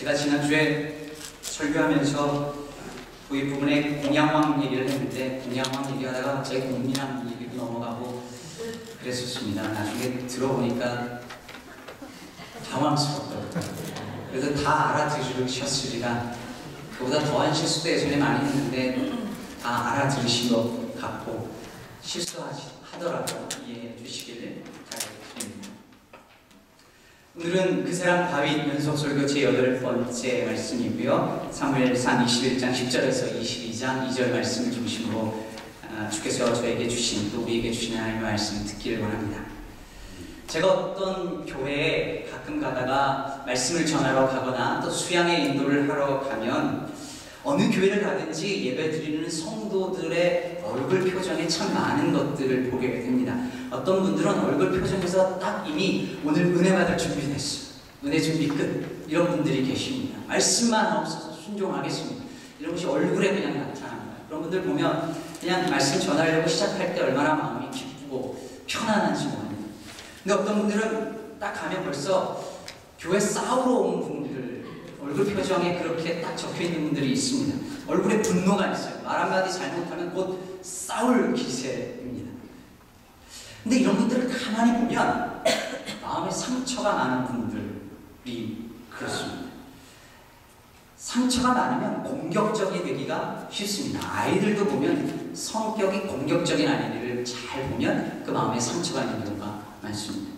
제가 지난주에 설교하면서 뒷부분에 공양왕 얘기를 했는데 공양왕 얘기하다가 갑자기 공민왕 얘기로 넘어가고 그랬었습니다. 나중에 들어보니까 당황스럽더라고요. 그래서 다 알아들으셨으리라. 그보다 더한 실수도 예전에 많이 했는데 다 알아들으신 것 같고 실수하더라도 이해해 주시기를 바라겠습니다. 오늘은 그 사람 다윗 연속설교 제8번째 말씀이고요. 사무엘상 21장 10절에서 22장 2절 말씀을 중심으로 주께서 저에게 주신 또 우리에게 주신 하나님의 말씀을 듣기를 원합니다. 제가 어떤 교회에 가끔 가다가 말씀을 전하러 가거나 또 수양의 인도를 하러 가면 어느 교회를 가든지 예배드리는 성도들의 얼굴 표정에 참 많은 것들을 보게 됩니다. 어떤 분들은 얼굴 표정에서 딱 이미 오늘 은혜 받을 준비 됐어. 은혜 준비 끝. 이런 분들이 계십니다. 말씀만 없어서 순종하겠습니다. 이런 것이 얼굴에 그냥 나타납니다. 그런 분들 보면 그냥 말씀 전하려고 시작할 때 얼마나 마음이 기쁘고 편안한지 모릅니다. 근데 어떤 분들은 딱 가면 벌써 교회 싸우러 온 분들 얼굴 표정에 그렇게 딱 적혀있는 분들이 있습니다. 얼굴에 분노가 있어요. 말 한마디 잘못하면 곧 싸울 기세입니다. 근데 이런 분들을 가만히 보면 마음에 상처가 많은 분들이 그렇습니다. 상처가 많으면 공격적이 되기가 쉽습니다. 아이들도 보면 성격이 공격적인 아이들을 잘 보면 그 마음에 상처가 있는 경우가 많습니다.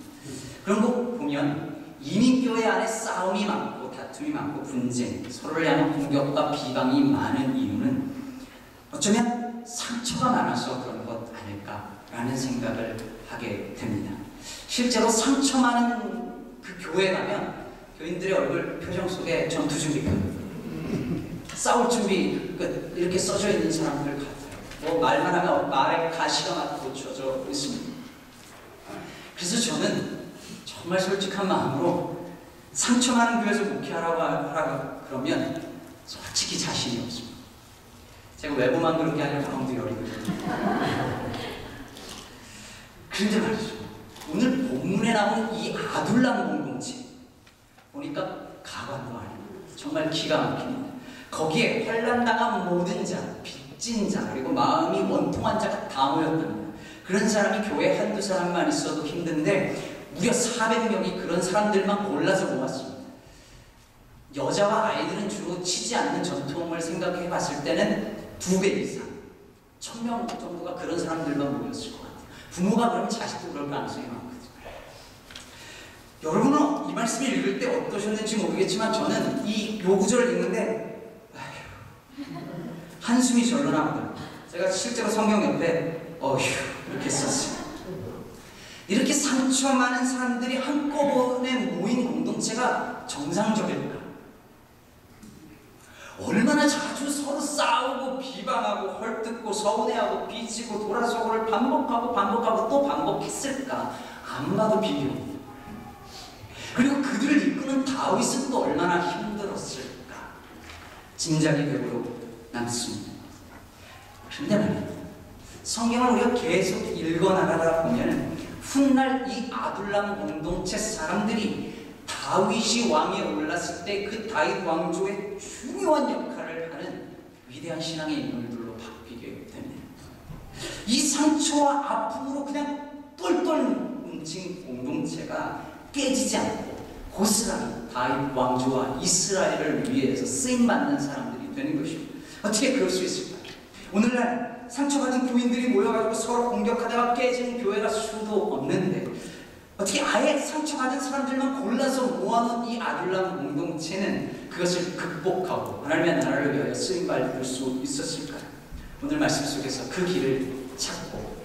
그런 거 보면 이민교회 안에 싸움이 많고 다툼이 많고 분쟁, 서로를 향한 공격과 비방이 많은 이유는 어쩌면 상처가 많아서 그런 것 아닐까라는 생각을 하게 됩니다. 실제로 상처 많은 그 교회에 가면 교인들의 얼굴 표정 속에 전투 준비 끝, 싸울 준비 끝 이렇게 써져 있는 사람들 같아요. 뭐 말만 하면 말에 가시가 막 돋쳐져 있습니다. 그래서 저는 정말 솔직한 마음으로 상처 많은 교회에서 목회하라고 하라 그러면 솔직히 자신이 없습니다. 제가 외부만 그렇게 하면 마음도 여리거든요. 그런데 말이죠. 오늘 본문에 나오는 이 아둘람 공동체 보니까 가관도 아니고 정말 기가 막힙니다. 거기에 환난당한 모든 자, 빚진 자, 그리고 마음이 원통한 자가 다 모였답니다. 그런 사람이 교회에 한두 사람만 있어도 힘든데 무려 400명이 그런 사람들만 골라서 모았습니다. 여자와 아이들은 주로 치지 않는 전통을 생각해 봤을 때는 2배 이상 1000명 정도가 그런 사람들만 모였을 것 같아요. 부모가 그러면 자식도 그럴 가능성이 많거든요. 여러분은 이 말씀을 읽을 때 어떠셨는지 모르겠지만 저는 이 구절을 읽는데 한숨이 절로 나옵니다. 제가 실제로 성경 옆에 어휴 이렇게 썼어요. 이렇게 상처 많은 사람들이 한꺼번에 모인 공동체가 정상적일까? 얼마나 자주 서로 싸우고 비방하고 헐뜯고 서운해하고 삐지고 돌아서고를 반복하고 또 반복했을까? 안 봐도 비교합니다. 그리고 그들을 이끄는 다윗은 또 얼마나 힘들었을까? 짐작이 되고 남습니다. 그런데 말이에요. 성경을 우리가 계속 읽어나가다 보면 훗날 이 아둘람 공동체 사람들이 다윗이 왕에 올랐을 때 그 다윗 왕조의 중요한 역할을 하는 위대한 신앙의 인물들로 바뀌게 됩니다. 이 상처와 아픔으로 그냥 똘똘 뭉친 공동체가 깨지지 않고 고스란히 다윗 왕조와 이스라엘을 위해서 쓰임받는 사람들이 되는 것입니다. 어떻게 그럴 수 있을까요? 오늘날 상처받은 교인들이 모여가지고 서로 공격하다가 깨지는 교회가 수도 없는데 어떻게 아예 상처받은 사람들만 골라서 모아놓은 이 아둘람 공동체는 그것을 극복하고 하나님의 나라를 위하여 쓰임받을 수 있었을까요? 오늘 말씀 속에서 그 길을 찾고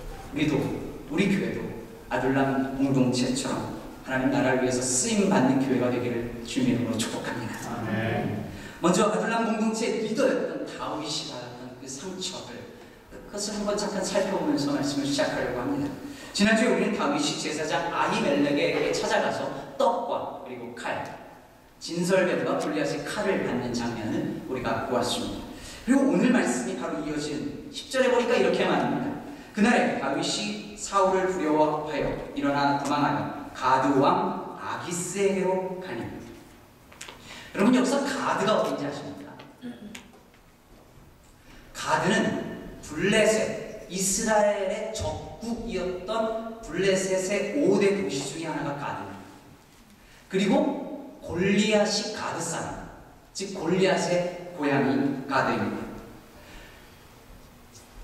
우리 교회도 아둘람 공동체처럼 하나님 나라를 위해서 쓰임받는 교회가 되기를 주님의 이름으로 축복합니다. 아멘. 먼저 아둘람 공동체의 리더였던 다윗이 받았던 그 상처를 그것을 한번 잠깐 살펴보면서 말씀을 시작하려고 합니다. 지난주에 우리는 다윗이 제사장 아히멜렉에게 찾아가서 떡과 그리고 칼, 진설뱀과 골리앗의 칼을 받는 장면을 우리가 보았습니다. 그리고 오늘 말씀이 바로 이어진 10절에 보니까 이렇게 말합니다. 그날에 다윗이 사울을 두려워하여 일어나 도망하여 가드 왕 아기스에게로 가니 여러분 여기서 가드가 어딘지 아십니까? 가드는 블레셋, 이스라엘의 적국이었던 블레셋의 5대 도시 중에 하나가 가드입니다. 그리고 골리앗이 가드 사람, 즉 골리앗의 고향인 가드입니다.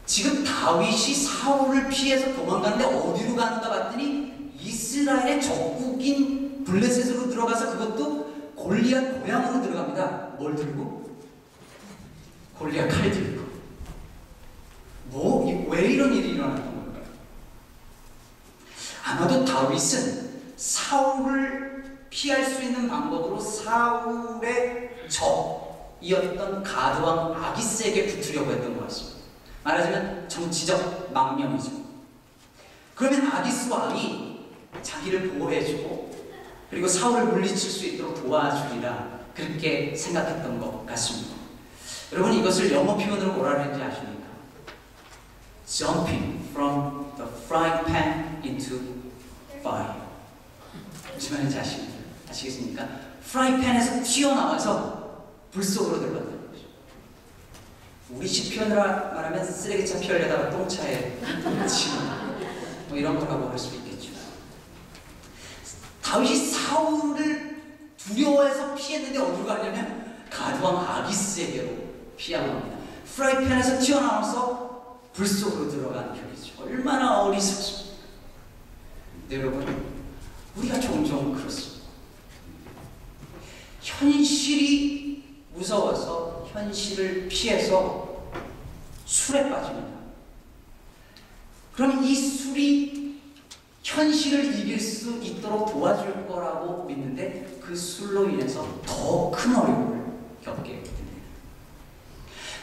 지금 다윗이 사울을 피해서 도망가는데 어디로 가는가 봤더니 이스라엘의 적국인 블레셋으로 들어가서 그것도 골리앗 고향으로 들어갑니다. 뭘 들고? 골리앗 칼 들고. 왜 이런 일이 일어났던 걸까요? 아마도 다윗은 사울을 피할 수 있는 방법으로 사울의 적이었던 가드왕 아기스에게 붙으려고 했던 것 같습니다. 말하자면 정치적 망명이죠. 그러면 아기스 왕이 자기를 보호해주고 그리고 사울을 물리칠 수 있도록 도와주리라 그렇게 생각했던 것 같습니다. 여러분 이것을 영어 표현으로 뭐라 그러는지 아십니까? Jumping from the frying pan into fire. 무슨 말인지 아시겠습니까? 프라이팬에서 튀어나와서 불 속으로 들어간다는 거죠. 우리식 표현으로 말하면 쓰레기차 피하려다가 똥차에 치고 뭐 이런 거라고 할 수 있겠죠. 다윗이 사울을 두려워해서 피했는데 어디로 가냐면 가드왕 아기스에게로 피하고 합니다. 프라이팬에서 튀어나와서 불 속으로 들어가는 격이죠. 얼마나 어리석습니까? 네, 여러분 우리가 종종 그렇습니다. 현실이 무서워서 현실을 피해서 술에 빠집니다. 그럼 이 술이 현실을 이길 수 있도록 도와줄 거라고 믿는데 그 술로 인해서 더 큰 어려움을 겪게 됩니다.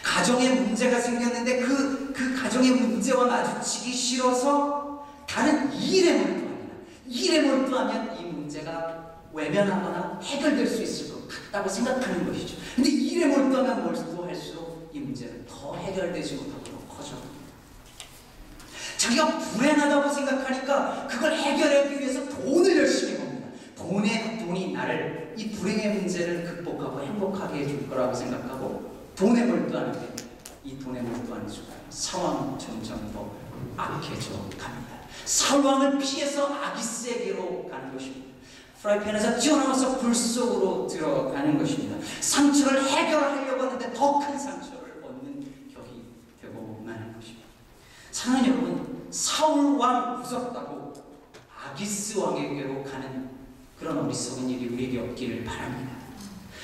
가정에 문제가 생겼는데 그 가정의 문제와 마주치기 싫어서 다른 일에 몰두합니다. 일에 몰두하면 이 문제가 외면하거나 해결될 수 있을 것 같다고 생각하는 것이죠. 근데 일에 몰두하면 몰두할수록 이 문제는 더 해결되지 못하도록 커져갑니다. 자기가 불행하다고 생각하니까 그걸 해결하기 위해서 돈을 열심히 법니다. 돈이 나를 이 불행의 문제를 극복하고 행복하게 해줄 거라고 생각하고 돈에 몰두하는데 이 돈에 몰두하는 순간 상황은 점점 더 악해져 갑니다. 사울왕을 피해서 아기스에게로 가는 것입니다. 프라이팬에서 튀어나와서 불 속으로 들어가는 것입니다. 상처를 해결하려고 하는데 더 큰 상처를 얻는 격이 되고 마는 것입니다. 사랑하는 여러분, 사울왕 무섭다고 아기스 왕에게로 가는 그런 어리석은 일이 우리에게 없기를 바랍니다.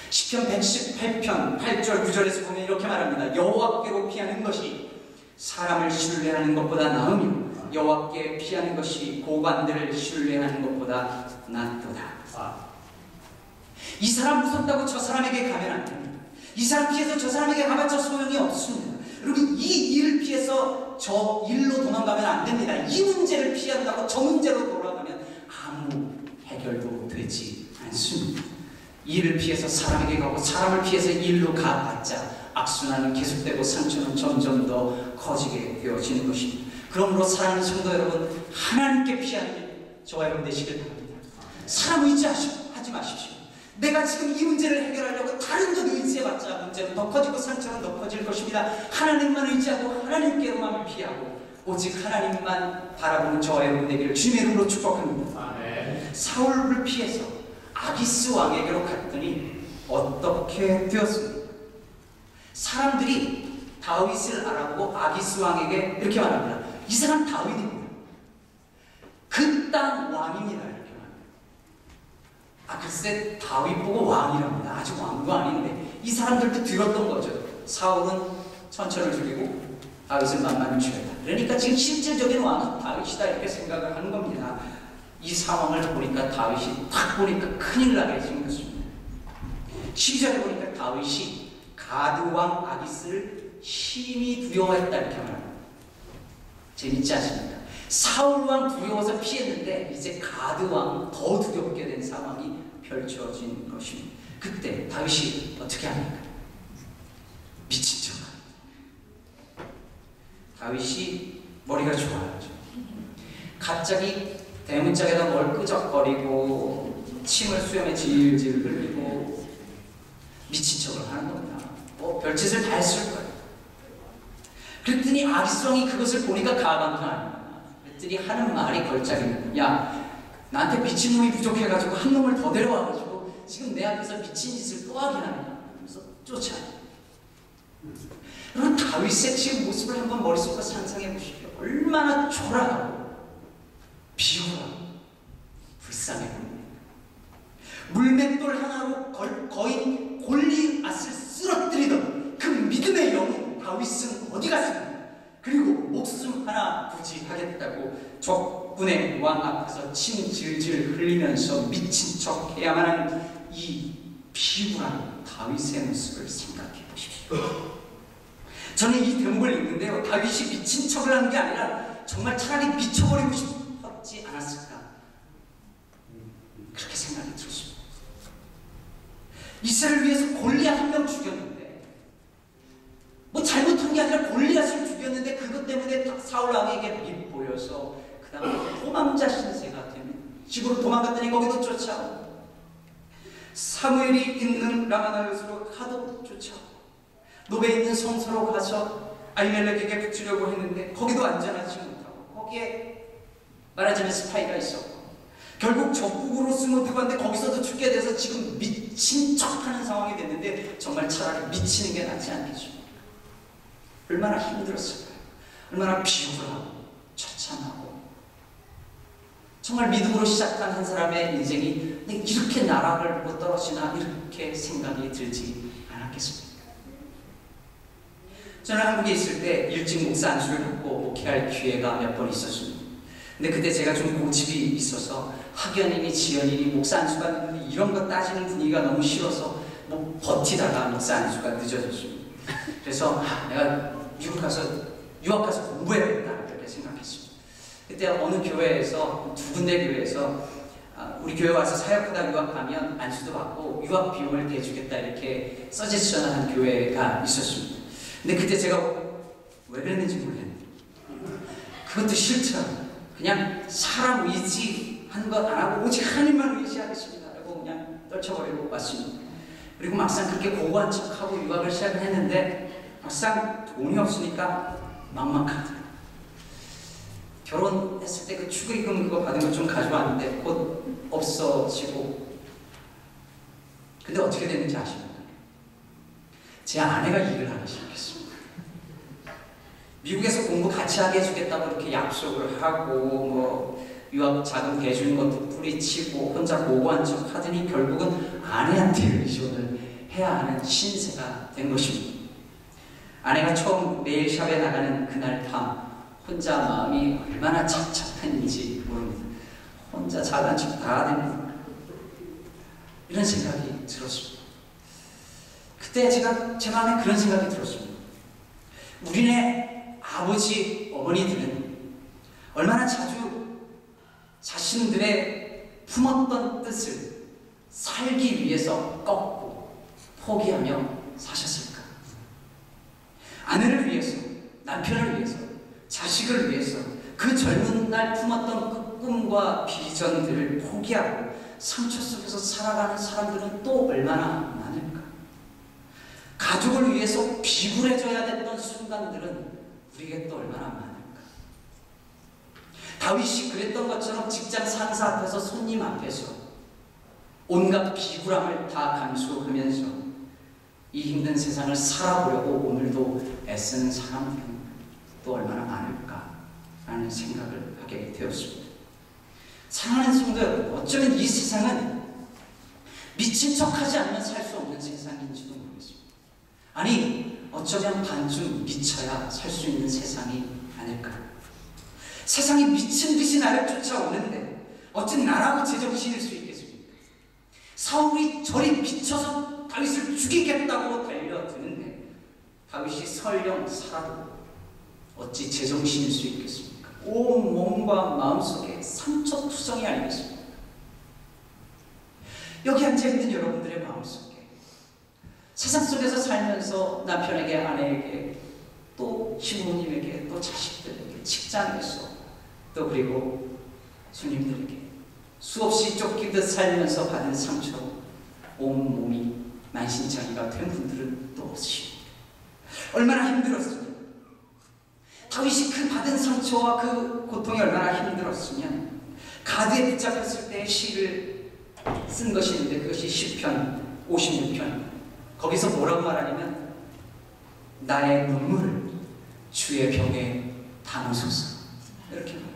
시편 118편 8절 9절에서 보면 이렇게 말합니다. 여호와께로 피하는 것이 사람을 신뢰하는 것보다 나으며 여호와께 피하는 것이 고관들을 신뢰하는 것보다 낫도다. 이 사람 무섭다고 저 사람에게 가면 안 됩니다. 이 사람 피해서 저 사람에게 가봤자 소용이 없습니다. 여러분 이 일을 피해서 저 일로 도망가면 안 됩니다. 이 문제를 피한다고 저 문제로 돌아가면 아무 해결도 되지 않습니다. 일을 피해서 사람에게 가고 사람을 피해서 일로 가봤자 악순환은 계속되고 상처는 점점 더 커지게 되어지는 것입니다. 그러므로 사랑하는 성도 여러분, 하나님께 피하는 저와 여러분 되시길 바랍니다. 사람 의지하지 마십시오. 내가 지금 이 문제를 해결하려고 다른 것 의지해봤자 문제는 더 커지고 상처는 더 커질 것입니다. 하나님만 의지하고 하나님께로만 피하고 오직 하나님만 바라보는 저와 여러분 되기를 주님의 이름으로 축복합니다. 사울을 피해서 아기스 왕에게로 갔더니 어떻게 되었습니까? 사람들이 다윗을 알아보고 아기스 왕에게 이렇게 말합니다. 이 사람 다윗입니다. 그 땅 왕입니다. 이렇게 말합니다. 글쎄 다윗 보고 왕이랍니다. 아직 왕도 아닌데 이 사람들도 들었던 거죠. 사울은 천천을 죽이고 다윗을 만만히 죽였다. 그러니까 지금 실질적인 왕은 다윗이다 이렇게 생각을 하는 겁니다. 이 상황을 보니까 다윗이 딱 보니까 큰일 나게 생겼습니다. 12절에 보니까 다윗이 가드왕 아기스를 심히 두려워했다 이렇게 말합니다. 재밌지 않습니까? 사울왕 두려워서 피했는데 이제 가드왕 더 두렵게 된 상황이 펼쳐진 것입니다. 그때 다윗이 어떻게 합니까? 미친 척. 다윗이 머리가 좋아요. 갑자기 대문짝에다 뭘 끄적거리고 침을 수염에 질질 흘리고 미친 척을 하는 겁니다. 별짓을 다 했을 거예요. 그랬더니 아기성이 그것을 보니까 가관도 아닙니다. 그랬더니 하는 말이 걸작입니다. 야, 나한테 미친 놈이 부족해가지고 한 놈을 더 데려와가지고 지금 내 앞에서 미친 짓을 또 하게 하느냐. 그래서 쫓아요. 여러분, 다윗의 지금 모습을 한번 머릿속으로 상상해 보십시오. 얼마나 초라하고 비굴하고 불쌍해 보입니다. 물맷돌 하나로 거인 골리앗을 쓰러뜨리던 그 믿음의 영웅 다윗은 어디 갔습니까? 그리고 목숨 하나 부지하겠다고 적군의 왕 앞에서 침 질질 흘리면서 미친 척 해야만 하는 이 비굴한 다윗의 모습을 생각해 보십시오. 저는 이 대목을 읽는데요, 다윗이 미친 척을 한 게 아니라 정말 차라리 미쳐버리고 싶었지 않았을까, 그렇게 생각이 들었습니다. 이스라엘을 위해서 골리앗 한 명 죽였는데, 뭐 잘못한 게 아니라 골리앗을 죽였는데 그것 때문에 사울 왕에게 밉보여서 그 다음에 도망자 신세가 되는 집으로 도망갔더니 거기도 쫓아오고, 사무엘이 있는 라마나요스로 가도 쫓아오고, 노베에 있는 성소로 가서 아히멜렉에게 붙이려고 했는데 거기도 안전하지 못하고, 거기에 말하자면 스파이가 있었고, 결국 적국으로 숨어들어갔는데 거기서도 죽게 돼서 지금 미친 척하는 상황이 됐는데 정말 차라리 미치는 게 낫지 않겠죠. 얼마나 힘들었을까요? 얼마나 비굴하고 처참하고, 정말 믿음으로 시작한 한 사람의 인생이 이렇게 나락을 못 떨어지나, 이렇게 생각이 들지 않았겠습니까? 저는 한국에 있을 때 일찍 목사 안수를 받고 목회할 기회가 몇 번 있었습니다. 근데 그때 제가 좀 고집이 있어서 학연이니 지연이니 목사 안수 받는 이런 거 따지는 분위기가 너무 싫어서 뭐 버티다가 목사 안수가 늦어졌습니다. 그래서 내가 유학 가서 공부해야겠다, 이렇게 생각했습니다. 그때 어느 교회에서, 두 군데 교회에서 우리 교회 와서 사역하다 유학 가면 안수도 받고 유학 비용을 대주겠다, 이렇게 서제스션을 한 교회가 있었습니다. 근데 그때 제가 왜 그랬는지 모르겠는데 그것도 싫더라고요. 그냥 사람 의지한 것 안 하고 오직 하나님만 의지하겠습니다 라고 그냥 떨쳐버리고 왔습니다. 그리고 막상 그렇게 고고한 척하고 유학을 시작을 했는데 막상 돈이 없으니까 막막하더라고요. 결혼했을 때 그 축의금 그거 받은 거 좀 가져왔는데 곧 없어지고, 근데 어떻게 됐는지 아십니까? 제 아내가 일을 하기 시작했습니다. 미국에서 공부 같이 하게 해주겠다고 이렇게 약속을 하고, 뭐 유학 자금 대주는 것도 뿌리치고 혼자 고고한 척 하더니 결국은 아내한테 의존을 해야 하는 신세가 된 것입니다. 아내가 처음 네일샵에 나가는 그날 밤 혼자 마음이 얼마나 착잡했는지 모릅니다. 혼자 잘난 척 다 하는 이런 생각이 들었습니다. 그때 제가 제 마음에 그런 생각이 들었습니다. 우리네 아버지, 어머니들은 얼마나 자주 자신들의 품었던 뜻을 살기 위해서 꺾고 포기하며 사셨을까? 아내를 위해서, 남편을 위해서, 자식을 위해서 그 젊은 날 품었던 그 꿈과 비전들을 포기하고 상처 속에서 살아가는 사람들은 또 얼마나 많을까? 가족을 위해서 비굴해져야 됐던 순간들은 우리에게 또 얼마나 많을까? 다윗이 그랬던 것처럼 직장 상사 앞에서, 손님 앞에서 온갖 비굴함을 다 감수하면서 이 힘든 세상을 살아보려고 오늘도 애쓰는 사람들은 또 얼마나 많을까라는 생각을 하게 되었습니다. 사랑하는 성도 여러분, 어쩌면 이 세상은 미친 척하지 않으면 살 수 없는 세상인지도 모르겠습니다. 아니, 어쩌면 반쯤 미쳐야 살 수 있는 세상이 아닐까요? 세상이 미친 듯이 나를 쫓아오는데 어찌 나라고 제정신일 수 있겠습니까? 사울이 저리 미쳐서 다윗을 죽이겠다고 달려드는데 다윗이 설령 살아도 어찌 제정신일 수 있겠습니까? 온 몸과 마음속에 상처투성이 아니겠습니까? 여기 앉아있는 여러분들의 마음속에 세상 속에서 살면서 남편에게, 아내에게, 또 시부모님에게, 또 자식들에게, 직장에서, 또 그리고 손님들에게 수없이 쫓기듯 살면서 받은 상처로 온 몸이 만신창이가 된 분들은 또 없으십니다. 얼마나 힘들었으면, 다윗이 그 받은 상처와 그 고통이 얼마나 힘들었으면 가드에 붙잡혔을 때 시를 쓴 것이 있는데, 그것이 시편 56편. 거기서 뭐라고 말하냐면, 나의 눈물을 주의 병에 담으소서, 이렇게 말해요.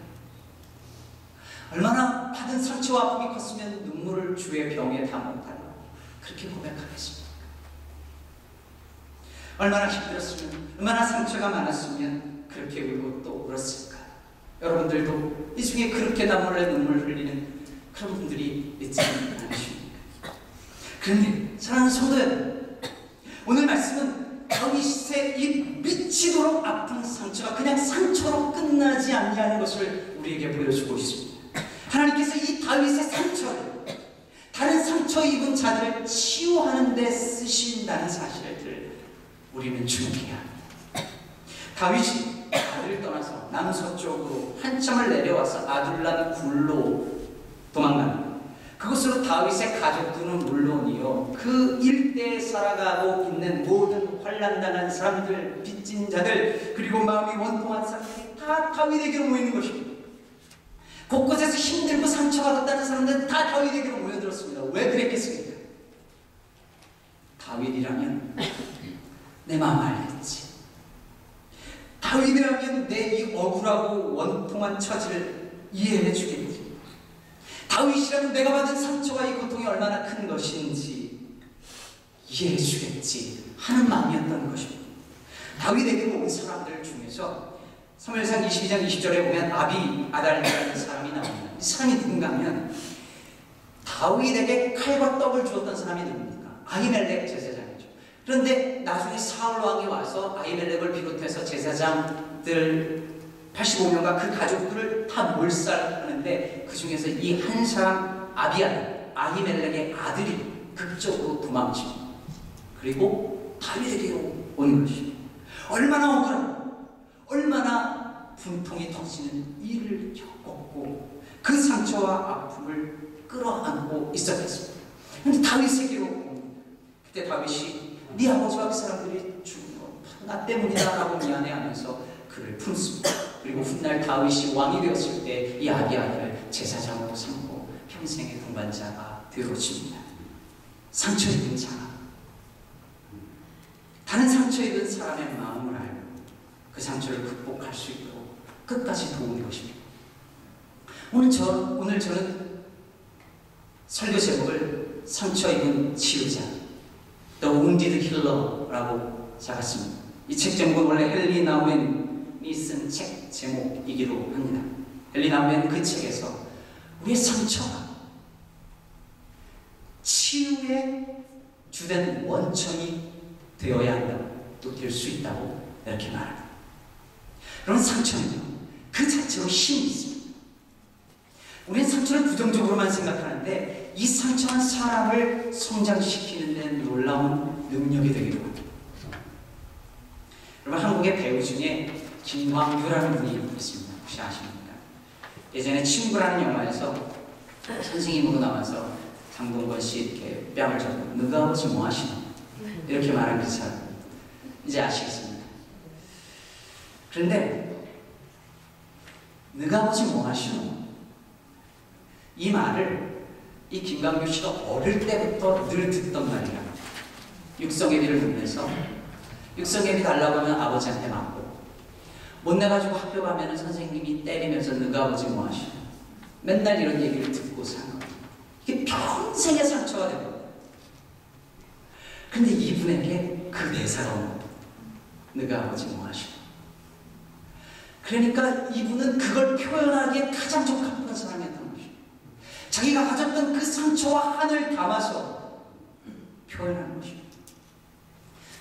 얼마나 받은 상처와 아픔이 컸으면 눈물을 주의 병에 담아달라고 그렇게 고백하겠습니까? 얼마나 힘들었으면, 얼마나 상처가 많았으면 그렇게 울고 또 울었을까요? 여러분들도 이 중에 그렇게 나 몰래 눈물 흘리는 그런 분들이 있지 않으십니까? 그런데 사랑하는 성도 여러분, 오늘 말씀은 다윗의 이 미치도록 아픈 상처가 그냥 상처로 끝나지 않냐는 것을 우리에게 보여주고 있습니다. 하나님께서 이 다윗의 상처를, 다른 상처 입은 자들을 치유하는 데 쓰신다는 사실을 우리는 주목해야 합니다. 다윗이 아들을 떠나서 남서쪽으로 한참을 내려와서 아둘람 굴로 도망갑니다. 그곳으로 다윗의 가족들은 물론이요, 그 일대에 살아가고 있는 모든 환난당한 사람들, 빚진 자들, 그리고 마음이 원통한 사람들이 다 다윗에게로 모이는 것입니다. 곳곳에서 힘들고 상처받았다는 사람들은 다 다윗에게로 모여들었습니다. 왜 그랬겠습니까? 다윗이라면 내 마음 알겠지. 다윗이라면 내 이 억울하고 원통한 처지를 이해해 주겠지. 다윗이라면 내가 받은 상처와 이 고통이 얼마나 큰 것인지 이해해 주겠지 하는 마음이었던 것입니다. 다윗에게로 온 사람들 중에서 사무엘상 22장 20절에 보면 아비아달이라는 사람이 나옵니다. 이 사람이 누군가 하면 다윗에게 칼과 떡을 주었던 사람이 누굽니까? 아히멜렉 제사장이죠. 그런데 나중에 사울 왕이 와서 아히멜렉을 비롯해서 제사장들 85명과 그 가족들을 다 몰살하는데, 그 중에서 이 한 사람 아히멜렉의 아들이 극적으로 도망칩니다. 그리고 다윗에게로 온 것입니다. 얼마나 억울하고 얼마나 분통이 터지는 일을 겪었고 그 상처와 아픔을 끌어안고 있었겠습니다. 그런데 다윗에게로 옵니다. 그때 다윗이 네 아버지와 그 사람들이 죽은 건 나 때문이다 라고 미안해하면서 그를 품습니다. 그리고 훗날 다윗이 왕이 되었을 때 이 아비아들을 제사장으로 삼고 평생의 동반자가 되어집니다. 상처 입은 자가 다른 상처 입은 사람의 마음을 알고 그 상처를 극복할 수 있도록 끝까지 도우는 것입니다. 오늘 저는 설교 제목을 상처 입은 치유자, The Wounded Healer라고 잡았습니다. 이 책 제목은 원래 헨리 나우엔이 쓴 책 제목이기도 합니다. 헨리 나우엔 그 책에서 우리의 상처가 치유의 주된 원천이 되어야 한다고, 또 될 수 있다고 이렇게 말합니다. 그런 상처는요, 그 자체로 힘이 있습니다. 우리는 상처를 부정적으로만 생각하는데 이 상처는 사람을 성장시키는 데 놀라운 능력이 되기도 합니다. 여러분, 한국의 배우 중에 김광규라는 분이 있습니다. 혹시 아십니까? 예전에 친구라는 영화에서 선생님으로 나와서 장동건 씨 이렇게 뺨을 잡고 너가 아버지 뭐 하시노? 이렇게 말한 그 사람, 이제 아시겠습니다. 그런데 너가 아버지 뭐 하시노? 이 말을 이 김광규 씨가 어릴 때부터 늘 듣던 말이야. 육성예비를 보면서 육성예비 달라고 하면 아버지한테 맞고, 못 내가지고 학교 가면 선생님이 때리면서 너가 아버지 뭐 하시노? 맨날 이런 얘기를 듣고 사는 거예요. 이게 평생의 상처가 되거든요. 근데 이분에게 그 대사가 온 거예요. 너가 아버지 뭐 하시노? 그러니까 이분은 그걸 표현하기에 가장 적합한 사람이었던 것이죠. 자기가 가졌던 그 상처와 한을 담아서 표현하는 것입니다.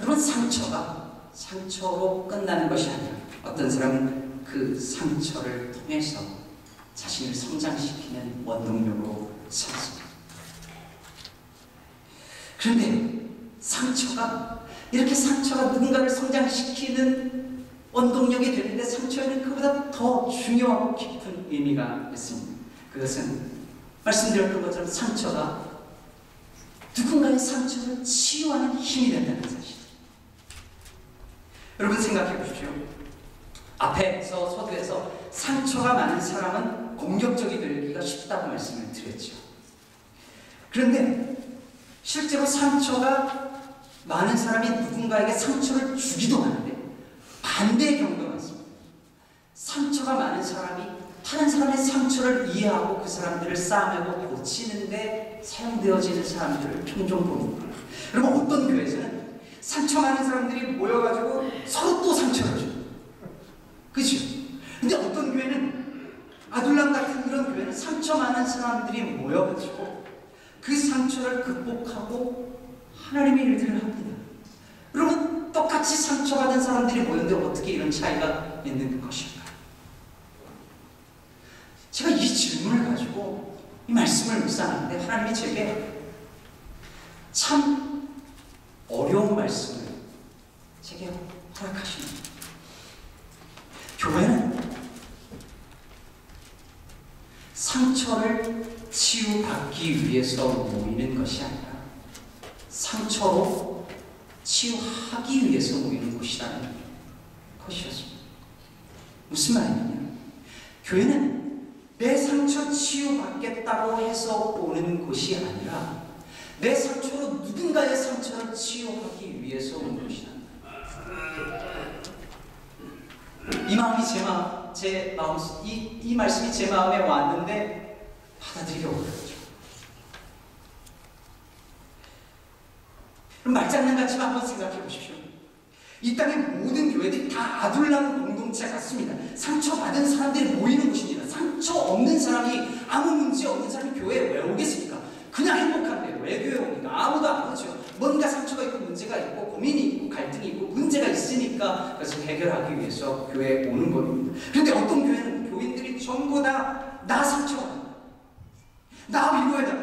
여러분, 상처가 상처로 끝나는 것이 아니라 어떤 사람은 그 상처를 통해서 자신을 성장시키는 원동력으로 삼습니다. 그런데 상처가 이렇게 상처가 누군가를 성장시키는 원동력이 되는데, 상처에는 그보다 더 중요하고 깊은 의미가 있습니다. 그것은 말씀드렸던 것처럼 상처가 누군가의 상처를 치유하는 힘이 된다는 사실. 여러분 생각해 보십시오. 앞에서 서두에서 상처가 많은 사람은 공격적이 되기가 쉽다고 말씀을 드렸죠. 그런데 실제로 상처가 많은 사람이 누군가에게 상처를 주기도 하는데 반대의 경우가 많습니다. 상처가 많은 사람이 다른 사람의 상처를 이해하고 그 사람들을 싸매고 고치는데 사용되어지는 사람들을 종종 보는 거예요. 여러분 어떤 교회에서는 상처 많은 사람들이 모여가지고 서로 또 상처를 줘요. 그렇죠? 근데 어떤 교회는 아둘람 같은 그런 교회는 상처 많은 사람들이 모여가지고 그 상처를 극복하고 하나님의 일들을 합니다. 여러분 똑같이 상처받은 사람들이 모였는데 어떻게 이런 차이가 있는 것일까요? 제가 이 질문을 가지고 이 말씀을 묵상하는데 하나님이 제게 참 어려운 말씀을 제게 허락하십니다. 교회는 상처를 치유받기 위해서 모이는 것이 아니라 상처로 치유하기 위해서 모이는 곳이라는 것이었습니다. 무슨 말이냐? 교회는 내 상처 치유받겠다고 해서 오는 곳이 아니라 내 상처로 누군가의 상처를 치유하기 위해서 오는 것이다. 이 마음이 제 마음, 이 말씀이 제 마음에 왔는데 받아들이기 어렵죠. 그럼 말장난 같지만 한번 생각해 보십시오. 이 땅의 모든 교회들이 다 아둘람 공동체 같습니다. 상처받은 사람들이 모이는 곳입니다. 상처 없는 사람이, 아무 문제 없는 사람이 교회에 왜 오겠습니까? 그냥 행복한데 왜 교회에 옵니까? 아무도 안 오죠. 뭔가 상처가 있고 문제가 있고 고민이 있고 갈등이 있고 문제가 있으니까 그래서 해결하기 위해서 교회에 오는 겁니다. 그런데 어떤 교회는 교인들이 전부 다 나 상처받아, 나 위로해달라,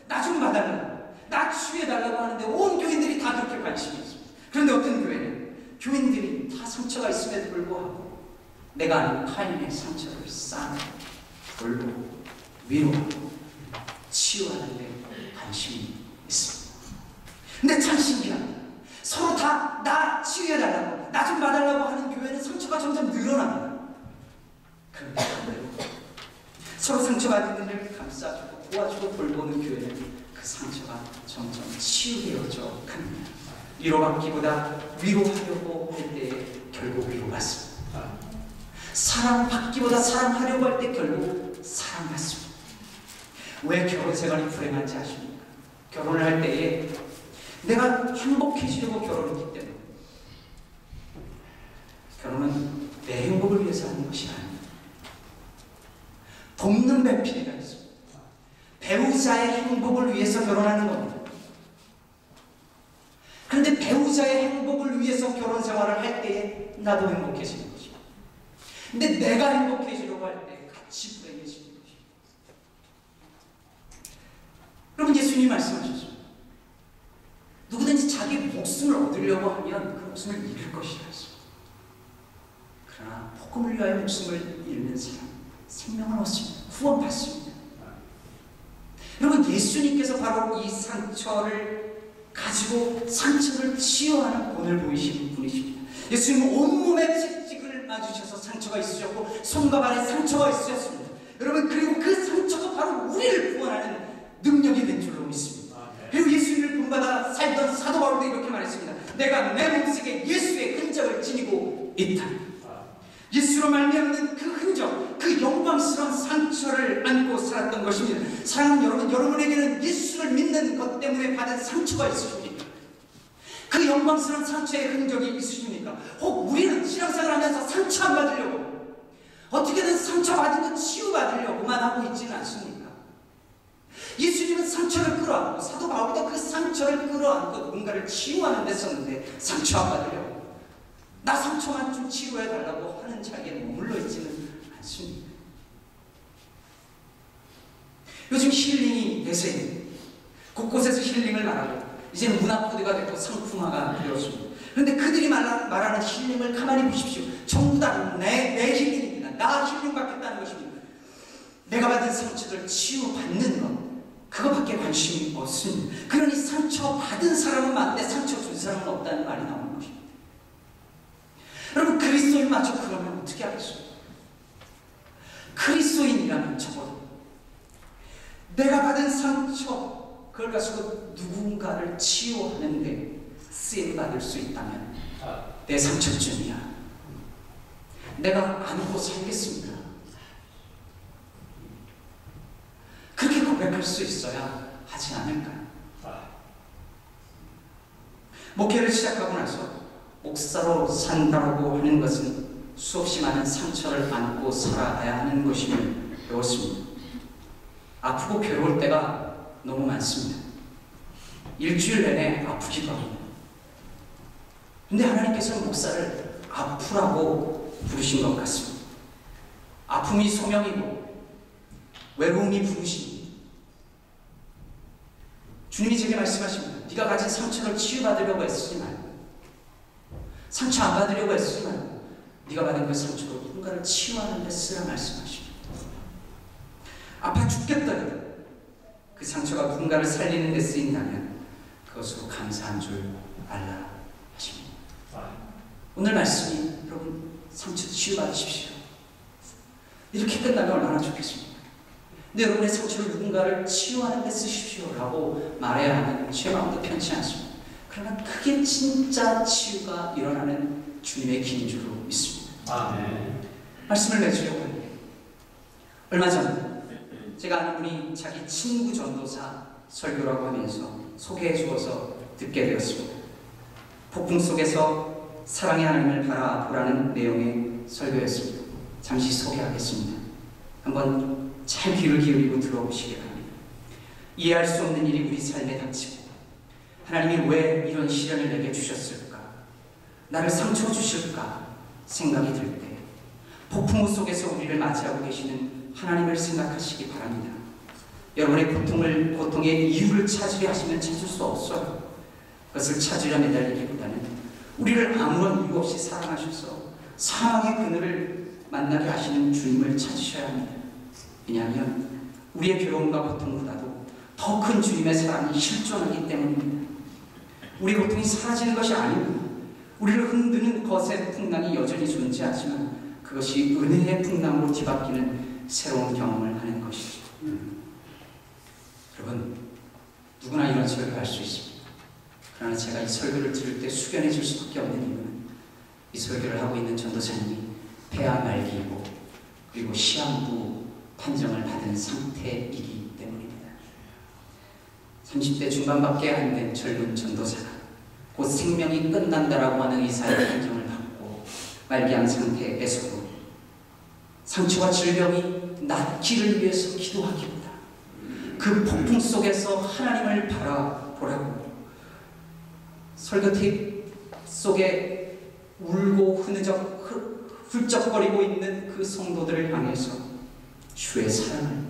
나 좀 봐달라, 나 치유해달라고 하는데 온 교인들이 다 그렇게 관심이 있습니다. 그런데 어떤 교회는 교인들이 다 상처가 있음에도 불구하고 내가 아는 타인의 상처를 싸고 돌보고 위로하고 치유하는 데 관심이 있습니다. 근데 참 신기합니다. 서로 다 나 치유해달라고, 나 좀 봐달라고 하는 교회는 상처가 점점 늘어납니다. 그런데 서로 상처받은 일을 감싸주고 도와주고 돌보는 교회는 그 상처가 점점 치유되어져 갑니다. 위로받기보다 위로하려고 할 때 결국 위로받습니다. 사랑받기보다 사랑하려고 할 때 결국 사랑받습니다. 왜 결혼 생활이 불행한지 아십니까? 결혼을 할 때에 내가 행복해지려고 결혼했기 때문에. 결혼은 내 행복을 위해서 하는 것이 아닙니다. 돕는 배필이가 있습니다. 배우자의 행복을 위해서 결혼하는 겁니다. 그런데 배우자의 행복을 위해서 결혼 생활을 할 때에 나도 행복해지는 것이고, 근데 내가 행복해지려고 할 때 같이 불행해지는 것이고. 여러분 예수님이 말씀하셨습니다. 누구든지 자기 목숨을 얻으려고 하면 그 목숨을 잃을 것이라 했습니다. 그러나 복음을 위하여 목숨을 잃는 사람 생명을 얻습니다. 구원받습니다. 여러분 예수님께서 바로 이 상처를 가지고 상처를 치유하는 본을 보이시는 분이십니다. 예수님은 온몸에 채찍을 맞으셔서 상처가 있으셨고 손과 발에 상처가 있으셨습니다. 여러분 그리고 그 상처가 바로 우리를 구원하는 능력이 된 줄로 믿습니다. 그리고 예수님을 본받아 살던 사도 바울도 이렇게 말했습니다. 내가 내 몸속에 예수의 흔적을 지니고 있다. 예수로 말미암는 그 흔적, 그 영광스러운 상처를 안고 살았던 것입니다. 사랑하는 여러분, 여러분에게는 예수를 믿는 것 때문에 받은 상처가 있으십니까? 그 영광스러운 상처의 흔적이 있으십니까? 혹 우리는 신앙생활을 하면서 상처 안 받으려고 어떻게든 상처받은 거 치유받으려고만 하고 있지는 않습니까? 예수님은 상처를 끌어안고 사도 바울도 그 상처를 끌어안고 누군가를 치유하는 데 썼는데 상처 안 받으려고 나 상처만 좀 치료해달라고 하는 자리에 머물러 있지는 않습니다. 요즘 힐링이 대세입니다. 곳곳에서 힐링을 말하고 이제는 문화 코드가 되고 상품화가 되었습니다. 그런데 그들이 말하는 힐링을 가만히 보십시오. 전부 다 내 힐링입니다. 나 힐링 받겠다는 것입니다. 내가 받은 상처를 치유받는 것, 그거밖에 관심이 없습니다. 그러니 상처 받은 사람은 많은데 상처 준 사람은 없다는 말이 나오는 것입니다. 여러분, 그리스도인마저 그러면 어떻게 하겠습니까? 그리스도인이라면 적어도 내가 받은 상처, 그걸 가지고 누군가를 치유하는 데 쓰임받을 수 있다면 내 상처쯤이야. 내가 안고 살겠습니다. 그렇게 고백할 수 있어야 하지 않을까요? 목회를 시작하고 나서 목사로 산다고 하는 것은 수없이 많은 상처를 안고 살아가야 하는 것임을 배웠습니다. 아프고 괴로울 때가 너무 많습니다. 일주일 내내 아프기도 합니다. 근데 하나님께서는 목사를 아프라고 부르신 것 같습니다. 아픔이 소명이고 외로움이 부르십니다. 주님이 제게 말씀하십니다. 네가 가진 상처를 치유받으려고 애쓰지 말고, 상처 안 받으려고 애쓰지 말고 네가 받은 그 상처로 누군가를 치유하는 데 쓰라 말씀하십니다. 아파 죽겠더라도 그 상처가 누군가를 살리는 데 쓰인다면 그것으로 감사한 줄 알라 하십니다. 오늘 말씀이 여러분 상처 치유받으십시오. 이렇게 끝나면 얼마나 좋겠습니까? 근데 여러분의 상처를 누군가를 치유하는 데 쓰십시오 라고 말해야 하는 제 마음도 편치 않습니다. 그러나 그게 진짜 치유가 일어나는 주님의 길인 줄로 믿습니다. 아멘. 말씀을 맺으려고 합니다. 얼마 전 제가 아는 분이 자기 친구 전도사 설교라고 하면서 소개해 주어서 듣게 되었습니다. 폭풍 속에서 사랑의 하나님을 바라보라는 내용의 설교였습니다. 잠시 소개하겠습니다. 한번 잘 귀를 기울이고 들어보시기 바랍니다. 이해할 수 없는 일이 우리 삶에 닥치고 하나님이 왜 이런 시련을 내게 주셨을까? 나를 상처 주실까? 생각이 들 때 폭풍우 속에서 우리를 맞이하고 계시는 하나님을 생각하시기 바랍니다. 여러분의 고통의 이유를 찾으려 하시면 찾을 수 없어요. 그것을 찾으려 매달리기보다는 우리를 아무런 이유 없이 사랑하셔서 사망의 그늘을 만나게 하시는 주님을 찾으셔야 합니다. 왜냐하면 우리의 괴로움과 고통보다도 더 큰 주님의 사랑이 실존하기 때문입니다. 우리 고통이 사라지는 것이 아닙니다. 우리를 흔드는 거센 풍랑이 여전히 존재하지만 그것이 은혜의 풍랑으로 뒤바뀌는 새로운 경험을 하는 것이죠. 여러분, 누구나 이런 설교를 할 수 있습니다. 그러나 제가 이 설교를 들을 때 숙연해질 수밖에 없는 이유는 이 설교를 하고 있는 전도사님이 폐암 말기이고 그리고 시한부 판정을 받은 상태이기 때문입니다. 30대 중반밖에 안 된 젊은 전도사가 곧 생명이 끝난다라고 하는 의사의 판정을 받고 말기암 상태에서도 상처와 질병이 낫기를 위해서 기도하기보다 그 폭풍 속에서 하나님을 바라보라고 설교 테이프 속에 울고 훌쩍거리고 있는 그 성도들을 향해서 주의 사랑을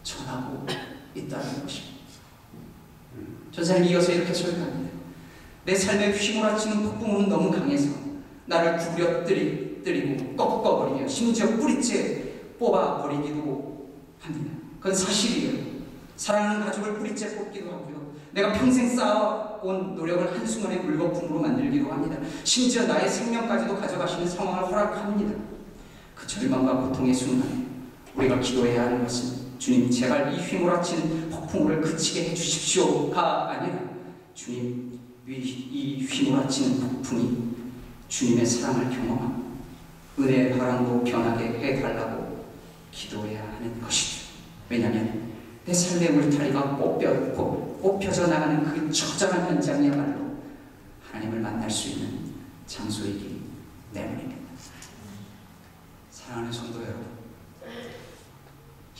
전하고 있다는 것입니다. 전사님이 이어서 이렇게 설교합니다. 내 삶에 휘몰아치는 폭풍은 너무 강해서 나를 구부러뜨리고 꺾어버리며 심지어 뿌리째 뽑아버리기도 합니다. 그건 사실이에요. 사랑하는 가족을 뿌리째 뽑기도 하고요. 내가 평생 쌓아온 노력을 한순간에 물거품으로 만들기도 합니다. 심지어 나의 생명까지도 가져가시는 상황을 허락합니다. 그 절망과 고통의 순간에 우리가 기도해야 하는 것은 주님 제발 이 휘몰아치는 폭풍우를 그치게 해주십시오가 아니라 주님 이 휘몰아치는 폭풍이 주님의 사랑을 경험하고 은혜의 바람도 변하게 해달라고 기도해야 하는 것이죠. 왜냐하면 내 삶의 울타리가 뽑혀져 나가는 그 처절한 현장이야말로 하나님을 만날 수 있는 장소이기 때문입니다. 사랑하는 성도 여러분,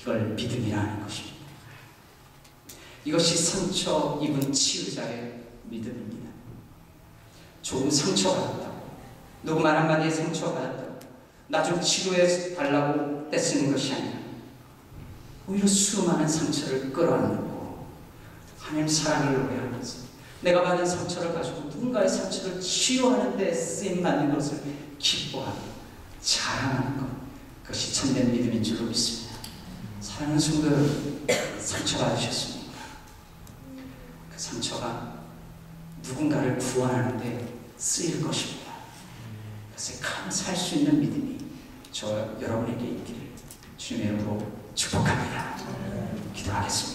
이걸 믿음이라 하는 것입니다. 이것이 상처 입은 치유자의 믿음입니다. 조금 상처받았다고, 누구 말 한마디에 상처받았다고 나 좀 치료해 달라고 떼쓰는 것이 아니라 오히려 수많은 상처를 끌어안고 하나님 사랑을 노래하면서 내가 받은 상처를 가지고 누군가의 상처를 치유하는 데 쓰임받는 것을 기뻐하고 자랑하는 것, 그것이 참된 믿음인 줄로 믿습니다. 사랑하는 성도 여러분, 상처받으셨습니까? 상처가 누군가를 구원하는데 쓰일 것입니다. 그래서 감사할 수 있는 믿음이 저 여러분에게 있기를 주님의 이름으로 축복합니다. 기도하겠습니다.